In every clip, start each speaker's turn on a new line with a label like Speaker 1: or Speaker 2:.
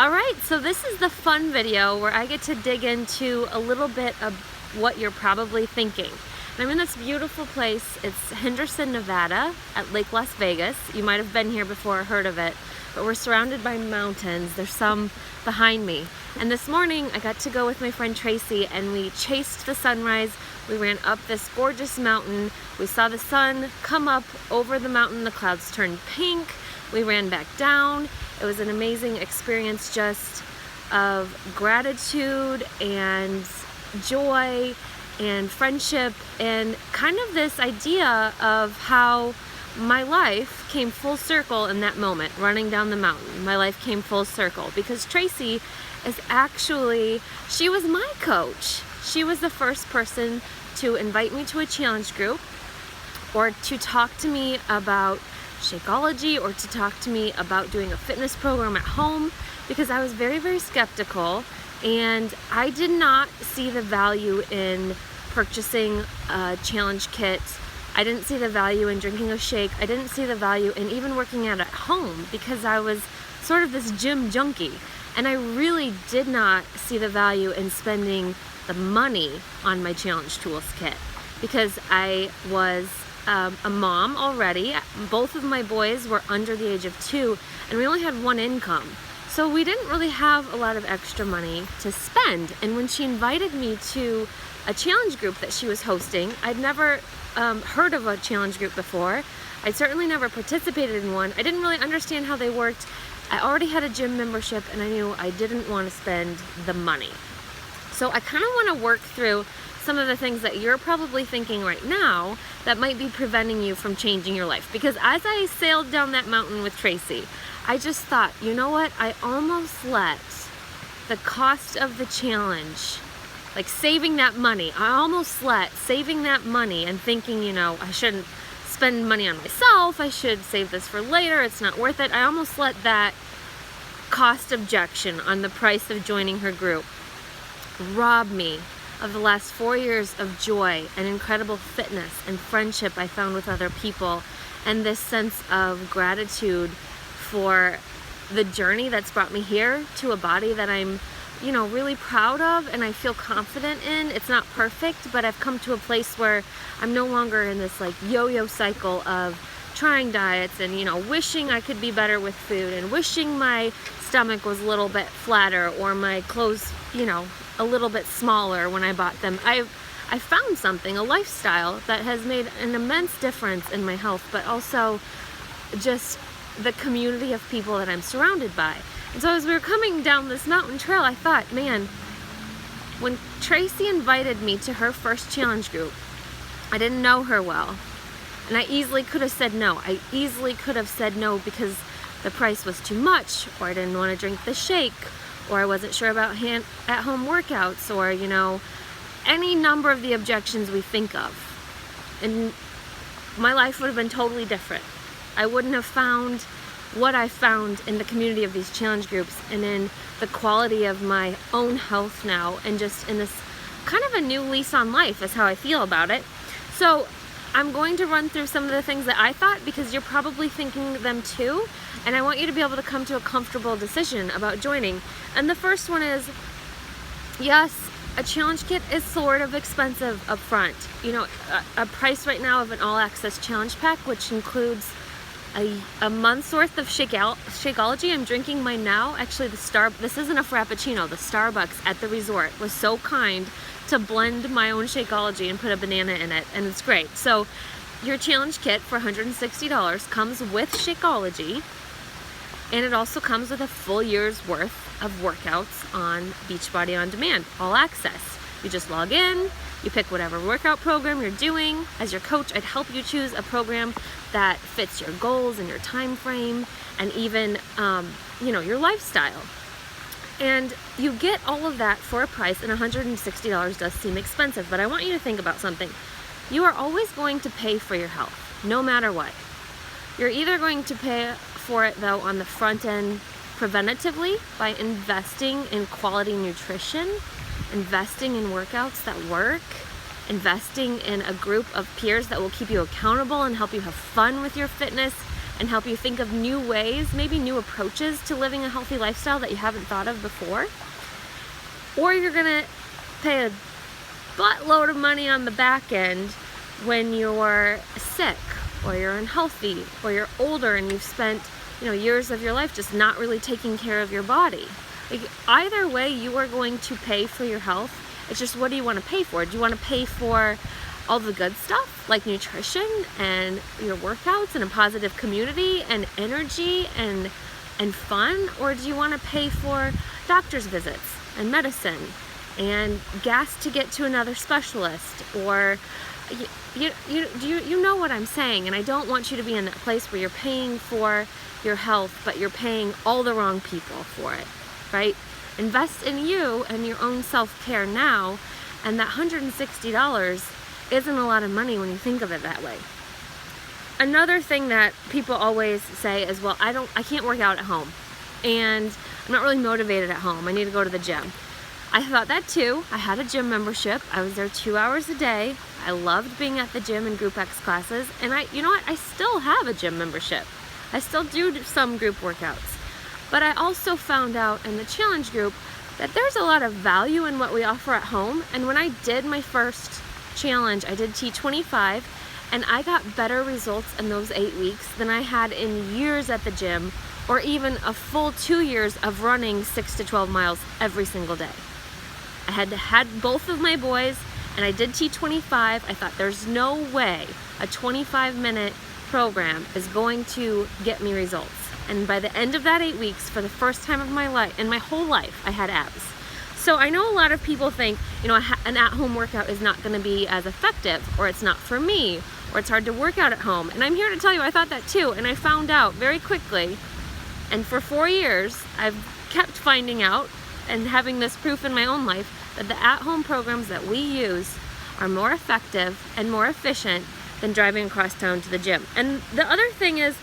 Speaker 1: Alright, so this is the fun video where I get to dig into a little bit of what you're probably thinking. And I'm in this beautiful place. It's Henderson, Nevada at Lake Las Vegas. You might have been here before or heard of it, but we're surrounded by mountains. There's some behind me. And this morning I got to go with my friend Tracy and we chased the sunrise. We ran up this gorgeous mountain. We saw the sun come up over the mountain. The clouds turned pink. We ran back down. It was an amazing experience just of gratitude and joy and friendship and kind of this idea of how my life came full circle in that moment, running down the mountain. My life came full circle because Tracy is actually, she was my coach. She was the first person to invite me to a challenge group or to talk to me about Shakeology or to talk to me about doing a fitness program at home because I was very, very skeptical and I did not see the value in purchasing a challenge kit. I didn't see the value in drinking a shake. I didn't see the value in even working out at home because I was sort of this gym junkie and I really did not see the value in spending the money on my challenge tools kit because I was a mom already. Both of my boys were under the age of 2 and we only had one income. So we didn't really have a lot of extra money to spend. And when she invited me to a challenge group that she was hosting, I'd never heard of a challenge group before. I'd certainly never participated in one. I didn't really understand how they worked. I already had a gym membership and I knew I didn't want to spend the money. So I kind of want to work through some of the things that you're probably thinking right now that might be preventing you from changing your life. Because as I sailed down that mountain with Tracy, I just thought, you know what? I almost let the cost of the challenge, like saving that money, I almost let saving that money and thinking, you know, I shouldn't spend money on myself, I should save this for later, it's not worth it. I almost let that cost objection on the price of joining her group rob me of the last 4 years of joy and incredible fitness and friendship I found with other people and this sense of gratitude for the journey that's brought me here to a body that I'm, you know, really proud of and I feel confident in. It's not perfect, but I've come to a place where I'm no longer in this like yo-yo cycle of trying diets and, you know, wishing I could be better with food and wishing my stomach was a little bit flatter or my clothes, you know, a little bit smaller when I bought them. I found something, a lifestyle that has made an immense difference in my health, but also just the community of people that I'm surrounded by. And so as we were coming down this mountain trail, I thought, man, when Tracy invited me to her first challenge group, I didn't know her well. And I easily could have said no. I easily could have said no because the price was too much, or I didn't want to drink the shake, or I wasn't sure about at-home workouts, or, you know, any number of the objections we think of. And my life would have been totally different. I wouldn't have found what I found in the community of these challenge groups and in the quality of my own health now and just in this kind of a new lease on life is how I feel about it. So I'm going to run through some of the things that I thought because you're probably thinking them too, and I want you to be able to come to a comfortable decision about joining. And the first one is, yes, a challenge kit is sort of expensive up front. You know, a price right now of an all-access challenge pack, which includes a month's worth of Shakeology. I'm drinking mine now. Actually, this isn't a Frappuccino. The Starbucks at the resort was so kind to blend my own Shakeology and put a banana in it, and it's great. So your challenge kit for $160 comes with Shakeology, and it also comes with a full year's worth of workouts on Beachbody On Demand, all access. You just log in, you pick whatever workout program you're doing. As your coach, I'd help you choose a program that fits your goals and your time frame and even, you know, your lifestyle. And you get all of that for a price, and $160 does seem expensive, but I want you to think about something. You are always going to pay for your health, no matter what. You're either going to pay for it, though, on the front end preventatively by investing in quality nutrition, investing in workouts that work, investing in a group of peers that will keep you accountable and help you have fun with your fitness, and help you think of new ways, maybe new approaches to living a healthy lifestyle that you haven't thought of before. Or you're gonna pay a buttload of money on the back end when you're sick, or you're unhealthy, or you're older and you've spent years of your life just not really taking care of your body. Like, either way, you are going to pay for your health. It's just, what do you want to pay for? Do you want to pay for all the good stuff like nutrition and your workouts and a positive community and energy and fun? Or do you want to pay for doctor's visits and medicine and gas to get to another specialist? Or you know what I'm saying, and I don't want you to be in that place where you're paying for your health, but you're paying all the wrong people for it, right? Invest in you and your own self-care now, and that $160 isn't a lot of money when you think of it that way. Another thing that people always say is, well, I can't work out at home, and I'm not really motivated at home. I need to go to the gym. I thought that too. I had a gym membership. I was there 2 hours a day. I loved being at the gym in Group X classes, and you know what? I still have a gym membership. I still do some group workouts. But I also found out in the challenge group that there's a lot of value in what we offer at home. And when I did my first challenge, I did T25, and I got better results in those 8 weeks than I had in years at the gym, or even a full 2 years of running 6 to 12 miles every single day. I had both of my boys, and I did T25. I thought, there's no way a 25-minute program is going to get me results. And by the end of that 8 weeks, for the first time of my life, in my whole life, I had abs. So I know a lot of people think, an at-home workout is not going to be as effective, or it's not for me, or it's hard to work out at home. And I'm here to tell you, I thought that too, and I found out very quickly. And for 4 years, I've kept finding out and having this proof in my own life that the at-home programs that we use are more effective and more efficient than driving across town to the gym. And the other thing is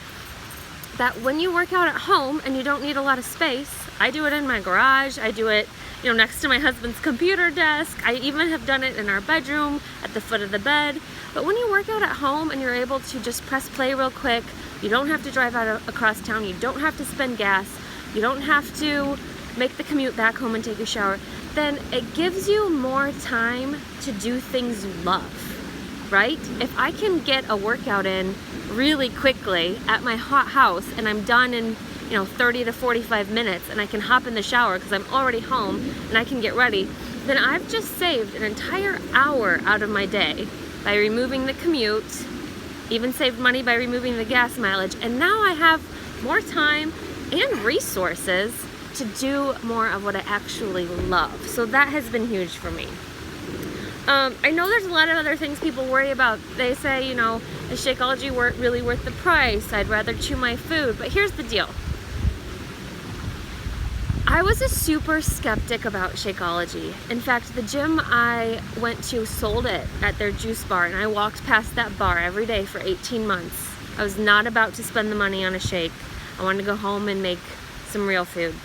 Speaker 1: that when you work out at home and you don't need a lot of space, I do it in my garage, I do it next to my husband's computer desk, I even have done it in our bedroom at the foot of the bed. But when you work out at home and you're able to just press play real quick, you don't have to drive out across town, you don't have to spend gas, you don't have to make the commute back home and take a shower, then it gives you more time to do things you love, right? If I can get a workout in really quickly at my hot house and I'm done in 30 to 45 minutes, and I can hop in the shower because I'm already home and I can get ready, then I've just saved an entire hour out of my day by removing the commute, even saved money by removing the gas mileage, and now I have more time and resources to do more of what I actually love. So that has been huge for me. I know there's a lot of other things people worry about. They say, is Shakeology really worth the price? I'd rather chew my food. But here's the deal. I was a super skeptic about Shakeology. In fact, the gym I went to sold it at their juice bar, and I walked past that bar every day for 18 months. I was not about to spend the money on a shake. I wanted to go home and make some real food.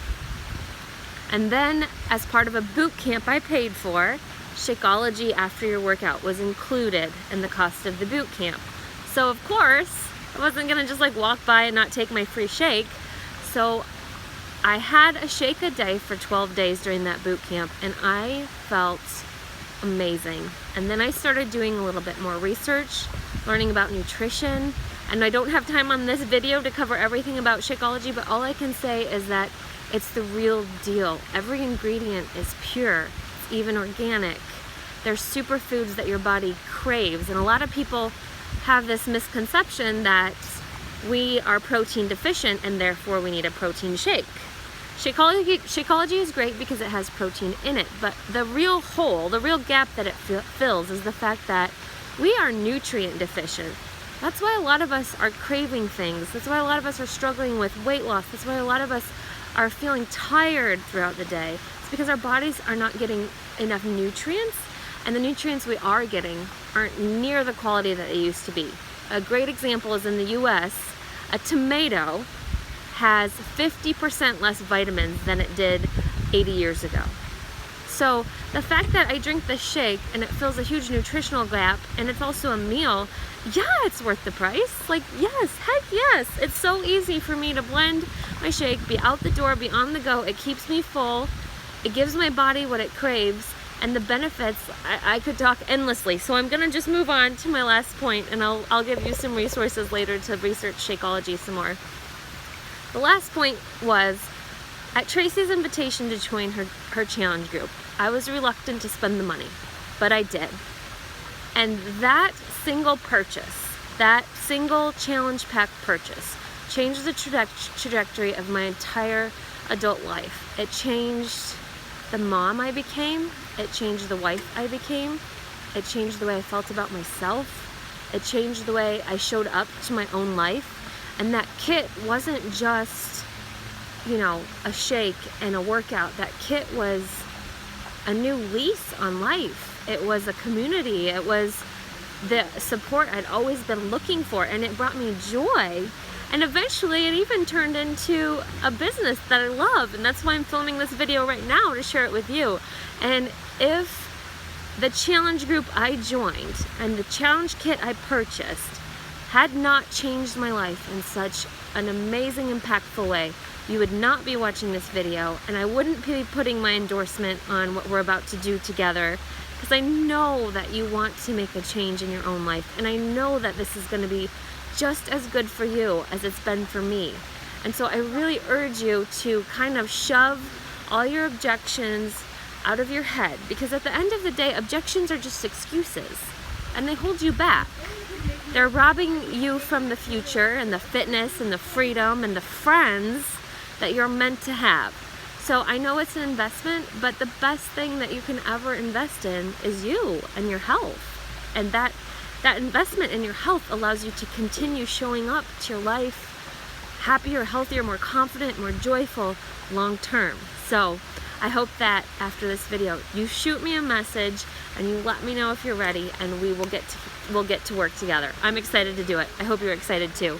Speaker 1: And then, as part of a boot camp I paid for, Shakeology after your workout was included in the cost of the boot camp. So of course, I wasn't gonna just walk by and not take my free shake. So I had a shake a day for 12 days during that boot camp, and I felt amazing. And then I started doing a little bit more research, learning about nutrition. And I don't have time on this video to cover everything about Shakeology, but all I can say is that it's the real deal. Every ingredient is pure, it's even organic. There's superfoods that your body craves, and a lot of people have this misconception that we are protein deficient and therefore we need a protein shake. Shakeology is great because it has protein in it, but the real hole, the real gap that it fills is the fact that we are nutrient deficient. That's why a lot of us are craving things. That's why a lot of us are struggling with weight loss. That's why a lot of us are feeling tired throughout the day. It's because our bodies are not getting enough nutrients, and the nutrients we are getting aren't near the quality that they used to be. A great example is in the US, a tomato has 50% less vitamins than it did 80 years ago. So the fact that I drink this shake and it fills a huge nutritional gap, and it's also a meal yeah, it's worth the price. Like, yes, heck yes. It's so easy for me to blend my shake, be out the door, be on the go. It keeps me full. It gives my body what it craves. And the benefits, I could talk endlessly. So I'm gonna just move on to my last point, and I'll give you some resources later to research Shakeology some more. The last point was, at Tracy's invitation to join her challenge group, I was reluctant to spend the money, but I did. And that single purchase, that single challenge pack purchase, changed the trajectory of my entire adult life. It changed the mom I became. It changed the wife I became. It changed the way I felt about myself. It changed the way I showed up to my own life. And that kit wasn't just, you know, a shake and a workout. That kit was a new lease on life. It was a community. It was the support I'd always been looking for, and it brought me joy. And eventually it even turned into a business that I love, and that's why I'm filming this video right now, to share it with you. And if the challenge group I joined and the challenge kit I purchased had not changed my life in such an amazing, impactful way, you would not be watching this video, and I wouldn't be putting my endorsement on what we're about to do together, because I know that you want to make a change in your own life, and I know that this is going to be just as good for you as it's been for me. And so I really urge you to kind of shove all your objections out of your head, because at the end of the day, objections are just excuses, and they hold you back. They're robbing you from the future and the fitness and the freedom and the friends that you're meant to have. So I know it's an investment, but the best thing that you can ever invest in is you and your health. And that investment in your health allows you to continue showing up to your life happier, healthier, more confident, more joyful long term. So I hope that after this video, you shoot me a message and you let me know if you're ready, and we'll get to work together. I'm excited to do it. I hope you're excited too.